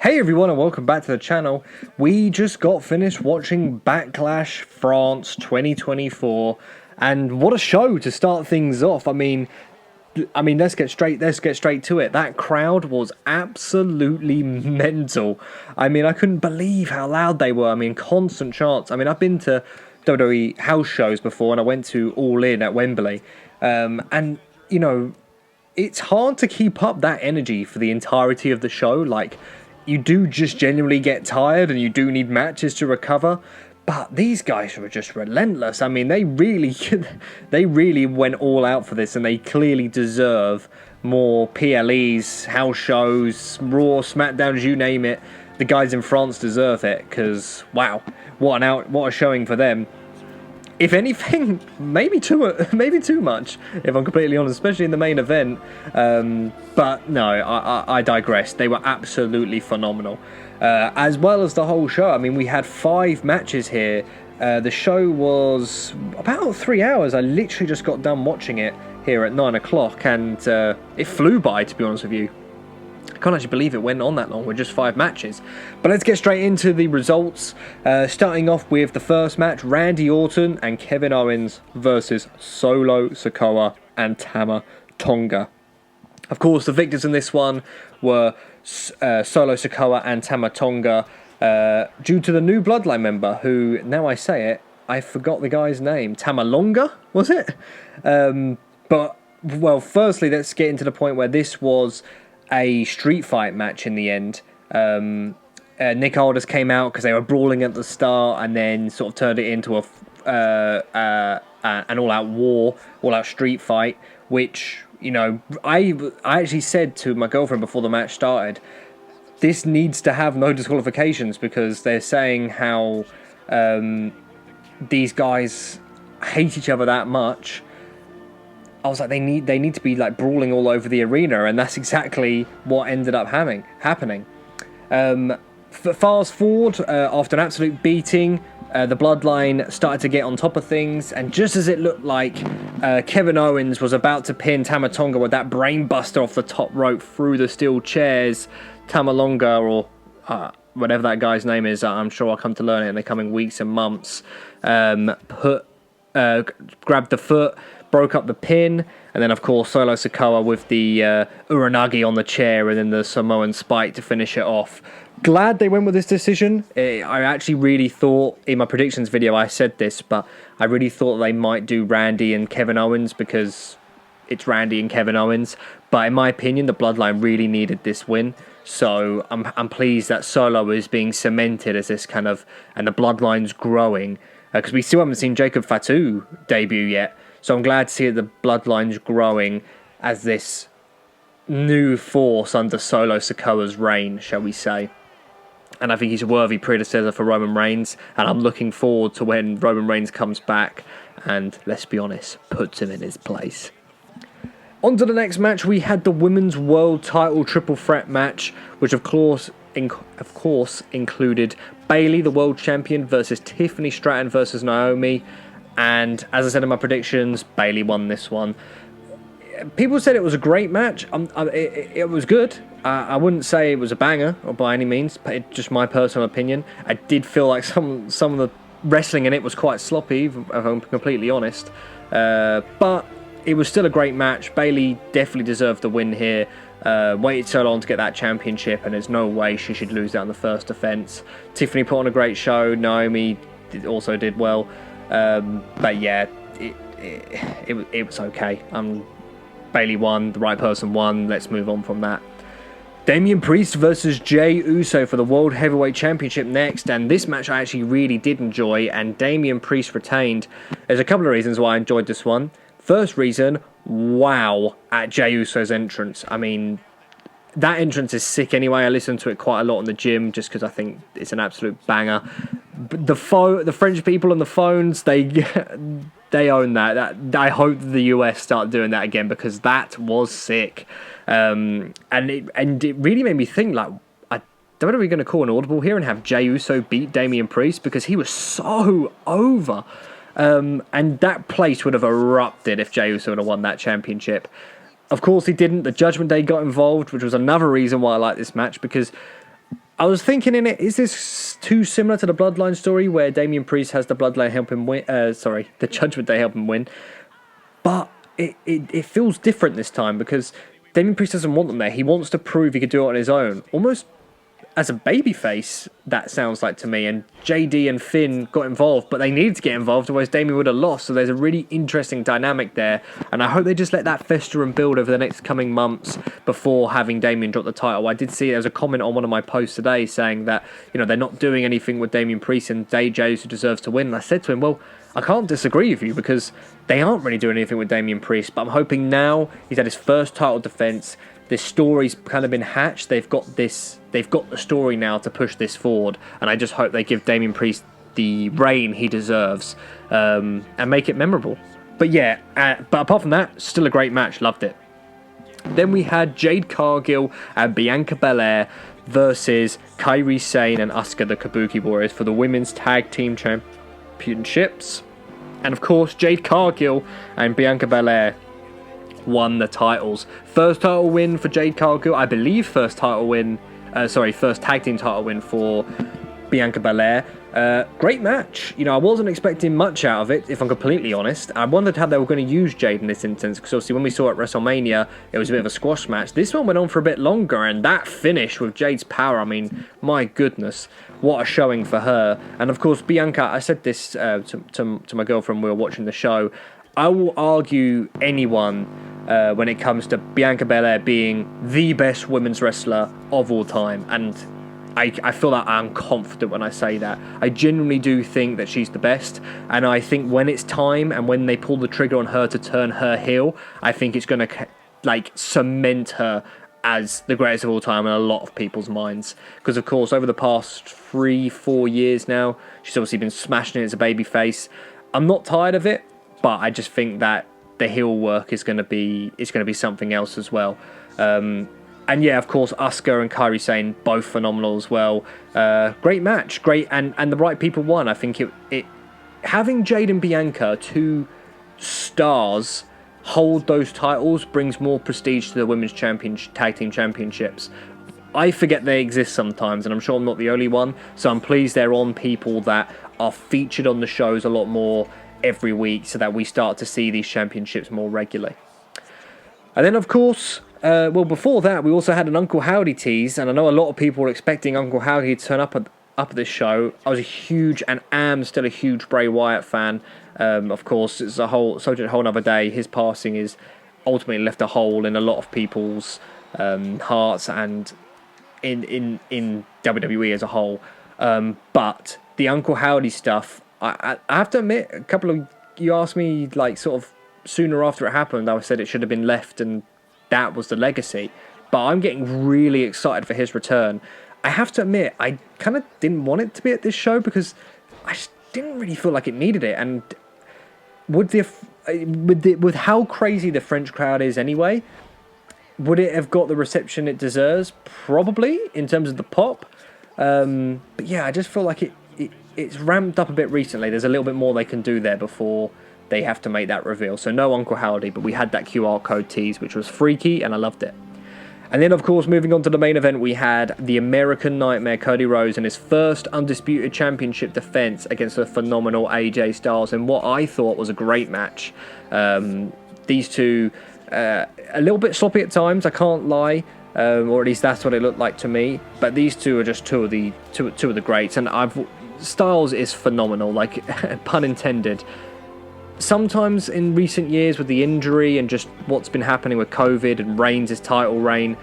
Hey everyone and welcome back to the channel. We just got finished watching Backlash France 2024 and what a show to start things off. I mean let's get straight to it. That crowd was absolutely mental. I mean, I couldn't believe how loud they were. I mean, constant chants. I mean, I've been to WWE house shows before and I went to All In at Wembley. And you know, it's hard to keep up that energy for the entirety of the show. Like, you do just genuinely get tired and you do need matches to recover. But these guys were just relentless. I mean, they really went all out for this, and they clearly deserve more PLEs, house shows, Raw, SmackDowns, you name it. The guys in France deserve it, because wow, what a showing for them. If anything, maybe too much, if I'm completely honest, especially in the main event. But no, I digress. They were absolutely phenomenal, as well as the whole show. I mean, we had 5 matches here. The show was about 3 hours. I literally just got done watching it here at 9 o'clock, and it flew by, to be honest with you. I can't actually believe it went on that long with just 5 matches. But let's get straight into the results. Starting off with the first match, Randy Orton and Kevin Owens versus Solo Sikoa and Tama Tonga. Of course, the victors in this one were Solo Sikoa and Tama Tonga, due to the new Bloodline member who, now I say it, I forgot the guy's name. Tamalonga, was it? But, well, firstly, let's get into the point where this was a street fight match in the end. Nick Aldis came out because they were brawling at the start, and then sort of turned it into an all-out war, all-out street fight, which, you know, I actually said to my girlfriend before the match started, this needs to have no disqualifications, because they're saying how these guys hate each other that much. I was like, they need to be like brawling all over the arena, and that's exactly what ended up happening. Fast forward, after an absolute beating, the Bloodline started to get on top of things, and just as it looked like Kevin Owens was about to pin Tama Tonga with that brainbuster off the top rope through the steel chairs, Tamalonga, or whatever that guy's name is, I'm sure I'll come to learn it in the coming weeks and months, grabbed the foot, broke up the pin, and then of course Solo Sikoa with the Uranagi on the chair, and then the Samoan Spike to finish it off. Glad they went with this decision. I actually really thought, in my predictions video I said this, but I really thought they might do Randy and Kevin Owens because it's Randy and Kevin Owens. But in my opinion, the Bloodline really needed this win. So I'm pleased that Solo is being cemented as this kind of, and the Bloodline's growing. Because we still haven't seen Jacob Fatu debut yet. So I'm glad to see that the Bloodline's growing as this new force under Solo Sikoa's reign, shall we say. And I think he's a worthy predecessor for Roman Reigns. And I'm looking forward to when Roman Reigns comes back and, let's be honest, puts him in his place. On to the next match, we had the Women's World Title Triple Threat match, which of course included Bayley, the World Champion, versus Tiffany Stratton versus Naomi. And as I said in my predictions, Bayley won this one. People said it was a great match. It was good. I wouldn't say it was a banger or by any means, but it's just my personal opinion. I did feel like some of the wrestling in it was quite sloppy, if I'm completely honest. But it was still a great match. Bayley definitely deserved the win here. Waited so long to get that championship, and there's no way she should lose that on the first defense. Tiffany put on a great show. Naomi also did well. But yeah, it was okay. Bayley won, the right person won, let's move on from that. Damian Priest versus Jey Uso for the World Heavyweight Championship next, and this match I actually really did enjoy, and Damian Priest retained. There's a couple of reasons why I enjoyed this one. First reason, wow, at Jey Uso's entrance. I mean, that entrance is sick anyway. I listen to it quite a lot in the gym just because I think it's an absolute banger. The French people on the phones, they own that. I hope the US start doing that again, because that was sick. And it really made me think, like, I don't know if we're going to call an audible here and have Jey Uso beat Damian Priest, because he was so over. And that place would have erupted if Jey Uso would have won that championship. Of course he didn't. The Judgment Day got involved, which was another reason why I like this match, because I was thinking is this too similar to the Bloodline story where Damian Priest has the Bloodline help him win? The Judgment Day help him win. But it feels different this time because Damian Priest doesn't want them there. He wants to prove he could do it on his own. Almost as a babyface, that sounds like to me. And JD and Finn got involved, but they needed to get involved, otherwise Damian would have lost. So there's a really interesting dynamic there. And I hope they just let that fester and build over the next coming months before having Damian drop the title. I did see there was a comment on one of my posts today saying that, they're not doing anything with Damian Priest and AJ who deserves to win. And I said to him, well, I can't disagree with you because they aren't really doing anything with Damian Priest. But I'm hoping now he's had his first title defense. This story's kind of been hatched. They've got the story now to push this forward, and I just hope they give Damian Priest the reign he deserves and make it memorable. But yeah, but apart from that, still a great match. Loved it. Then we had Jade Cargill and Bianca Belair versus Kairi Sane and Asuka, the Kabuki Warriors, for the Women's Tag Team Championships. And of course, Jade Cargill and Bianca Belair won the titles. First title win for Jade Cargill, I believe. First tag team title win for Bianca Belair. Great match. I wasn't expecting much out of it, if I'm completely honest. I wondered how they were going to use Jade in this instance, because obviously when we saw it at WrestleMania, it was a bit of a squash match. This one went on for a bit longer, and that finish with Jade's power, I mean, my goodness, what a showing for her. And of course, Bianca, I said this to my girlfriend when we were watching the show, I will argue anyone when it comes to Bianca Belair being the best women's wrestler of all time. And I feel that I'm confident when I say that. I genuinely do think that she's the best. And I think when it's time and when they pull the trigger on her to turn her heel, I think it's going to cement her as the greatest of all time in a lot of people's minds. Because, of course, over the past 3-4 years now, she's obviously been smashing it as a babyface. I'm not tired of it, but I just think that the heel work is going to be something else as well. And yeah, of course, Asuka and Kairi Sane, both phenomenal as well. Great match, great, and the right people won. I think it having Jade and Bianca, two stars, hold those titles brings more prestige to the women's tag team championships. I forget they exist sometimes, and I'm sure I'm not the only one. So I'm pleased they're on people that are featured on the shows a lot more every week, so that we start to see these championships more regularly. And then, of course, before that, we also had an Uncle Howdy tease, and I know a lot of people were expecting Uncle Howdy to turn up at this show. I was a huge, and am still a huge, Bray Wyatt fan. Of course, it's a whole subject, a whole other day. His passing is ultimately left a hole in a lot of people's hearts and in WWE as a whole. But the Uncle Howdy stuff, I have to admit, you asked me sort of sooner after it happened, I said it should have been left and that was the legacy. But I'm getting really excited for his return. I have to admit, I kind of didn't want it to be at this show because I just didn't really feel like it needed it. And with how crazy the French crowd is anyway, would it have got the reception it deserves? Probably, in terms of the pop. But yeah, I just feel like it's ramped up a bit recently. There's a little bit more they can do there before they have to make that reveal. So no Uncle Howdy, but we had that QR code tease, which was freaky, and I loved it. And then, of course, moving on to the main event, we had the American Nightmare, Cody Rhodes, in his first undisputed championship defense against the phenomenal AJ Styles in what I thought was a great match. These two, a little bit sloppy at times, I can't lie. Or at least that's what it looked like to me. But these two are just two of the greats, and Styles is phenomenal, pun intended. Sometimes in recent years with the injury and just what's been happening with COVID and Reigns' title reign,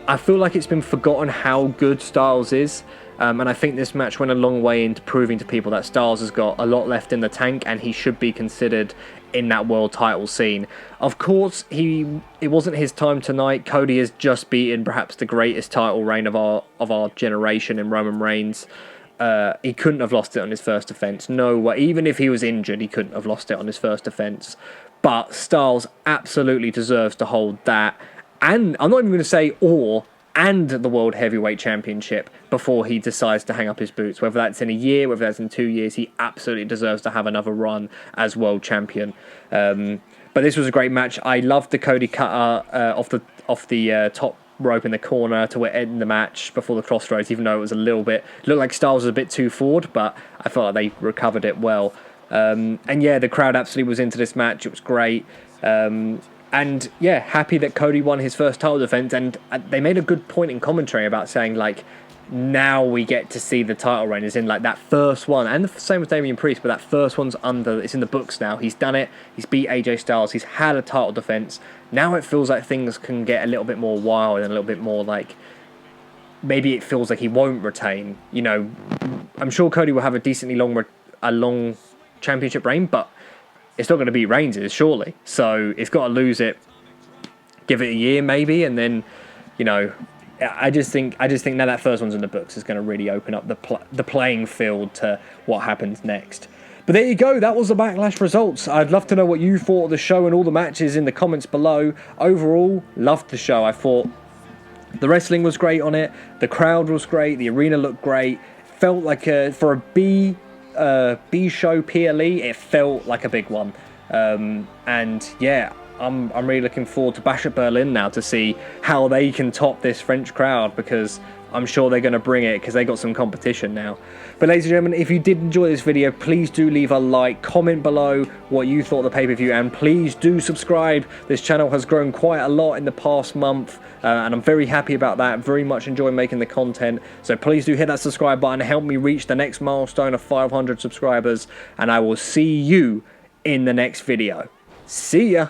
I feel like it's been forgotten how good Styles is. And I think this match went a long way into proving to people that Styles has got a lot left in the tank and he should be considered in that world title scene. Of course, it wasn't his time tonight. Cody has just beaten perhaps the greatest title reign of our generation in Roman Reigns. He couldn't have lost it on his first defense. No way. Even if he was injured, he couldn't have lost it on his first defense. But Styles absolutely deserves to hold that. And I'm not even going to say and the World Heavyweight Championship before he decides to hang up his boots. Whether that's in a year, whether that's in 2 years, he absolutely deserves to have another run as world champion. But this was a great match. I loved the Cody cutter off the top rope in the corner to end the match before the crossroads, even though it was a little bit... looked like Styles was a bit too forward, but I felt like they recovered it well. And yeah, the crowd absolutely was into this match. It was great. And yeah, happy that Cody won his first title defense. And they made a good point in commentary about saying, like, now we get to see the title reign, as in like that first one, and the same with Damian Priest, but that first one's it's in the books now. He's done it. He's beat AJ Styles. He's had a title defense. Now it feels like things can get a little bit more wild and a little bit more like, maybe it feels like he won't retain. You know, I'm sure Cody will have a decently long championship reign, but it's not going to be Reigns', surely. So it's got to lose it, give it a year maybe, and then, you know, I just think now that first one's in the books is going to really open up the playing field to what happens next. But there you go, that was the Backlash results. I'd love to know what you thought of the show and all the matches in the comments below. Overall, loved the show. I thought the wrestling was great on it, the crowd was great, the arena looked great. Felt like for a B show PLE, it felt like a big one. And yeah, I'm really looking forward to Bash at Berlin now to see how they can top this French crowd, because I'm sure they're going to bring it because they got some competition now. But ladies and gentlemen, if you did enjoy this video, please do leave a like, comment below what you thought of the pay-per-view, and please do subscribe. This channel has grown quite a lot in the past month, and I'm very happy about that. Very much enjoy making the content. So please do hit that subscribe button, help me reach the next milestone of 500 subscribers, and I will see you in the next video. See ya!